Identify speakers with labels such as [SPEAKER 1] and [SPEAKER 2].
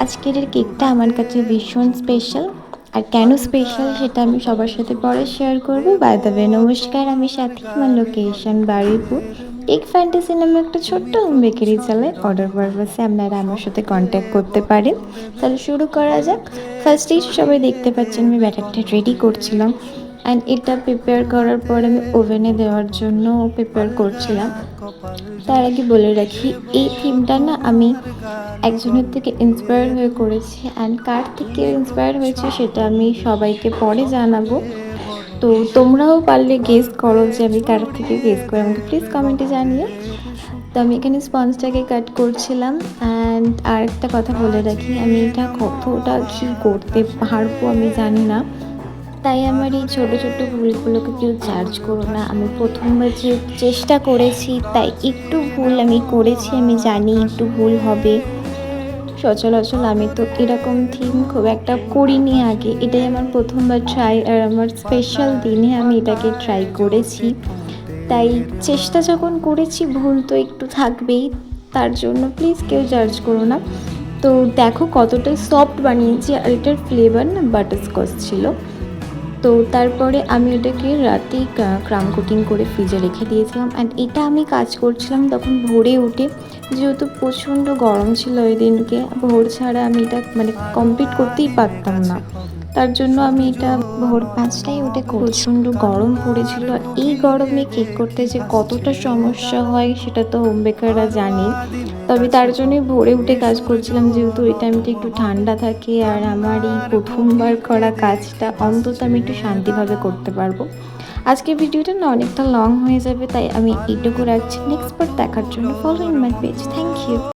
[SPEAKER 1] আজকের এই কেকটা আমার কাছে ভীষণ স্পেশাল। আর কেন স্পেশাল সেটা আমি সবার সাথে পরে শেয়ার করব। বাই দ্য ওয়ে, নমস্কার, আমি সাথী, আমার লোকেশন বারুইপুর। কেক ফ্যান্টাসি নামে একটা ছোট্ট হোম বেকারি চালায়। অর্ডার পারপাসে আপনারা আমার সাথে কন্ট্যাক্ট করতে পারেন। তাহলে শুরু করা যাক। ফার্স্টেই সবাই দেখতে পাচ্ছেন আমি ব্যাটারটা রেডি করছিলাম, অ্যান্ড এটা প্রিপেয়ার করার পর আমি ওভেনে দেওয়ার জন্য প্রিপেয়ার করছিলাম। তার আগে বলে রাখি, এই থিমটা না আমি একজনের থেকে ইন্সপায়ার হয়ে করেছি, অ্যান্ড কার থেকে ইন্সপায়ার হয়েছে সেটা আমি সবাইকে পরে জানাবো। তো তোমরাও পারলে গেস করো যে আমি কার থেকে গেস করে আমাকে প্লিজ কমেন্টে জানিও। তো আমি এখানে স্পঞ্জটাকে কাট করছিলাম। অ্যান্ড আর একটা কথা বলে রাখি, আমি এটা কতটা কী করতে পারবো আমি জানি না, তাই আমার এই ছোটো ছোটো ভুলগুলোকে কেউ জাজ করো না। আমি প্রথমবার যে চেষ্টা করেছি তাই একটু ভুল আমি করেছি, আমি জানি একটু ভুল হবে। সচরাচর আমি তো এরকম থিম খুব একটা করিনি আগে, এটাই আমার প্রথমবার ট্রাই, আর আমার স্পেশাল দিনে আমি এটাকে ট্রাই করেছি। তাই চেষ্টা যখন করেছি ভুল তো একটু থাকবেই, তার জন্য প্লিজ কেউ জাজ করো না। তো দেখো কতটা সফট বানিয়েছি, আর এটার ফ্লেভার না বাটারস্কচ ছিল। তো তারপরে আমি ওটাকে রাতেই ক্রাম কোটিং করে ফ্রিজে রেখে দিয়েছিলাম। অ্যান্ড এটা আমি কাজ করছিলাম তখন ভোরে উঠে, যেহেতু প্রচণ্ড গরম ছিল ওই দিনকে, ভোর ছাড়া আমি এটা কমপ্লিট করতেই পারতাম না। তার জন্য আমি এটা ভোর 5টায় উঠে প্রচণ্ড গরম পড়েছিল। আর এই গরমে কেক করতে যে কতটা সমস্যা হয় সেটা তো হোম বেকাররা জানে। তবে তার জন্যই ভোরে উঠে কাজ করছিলাম, যেহেতু ওই টাইমটা একটু ঠান্ডা থাকে, আর আমার এই প্রথমবার করা কাজটা অন্তত আমি একটু শান্তিভাবে করতে পারবো। আজকের ভিডিওটা না অনেকটা লং হয়ে যাবে, তাই আমি এইটুকু রাখছি। নেক্সট পার্ট দেখার জন্য following my page. Thank you.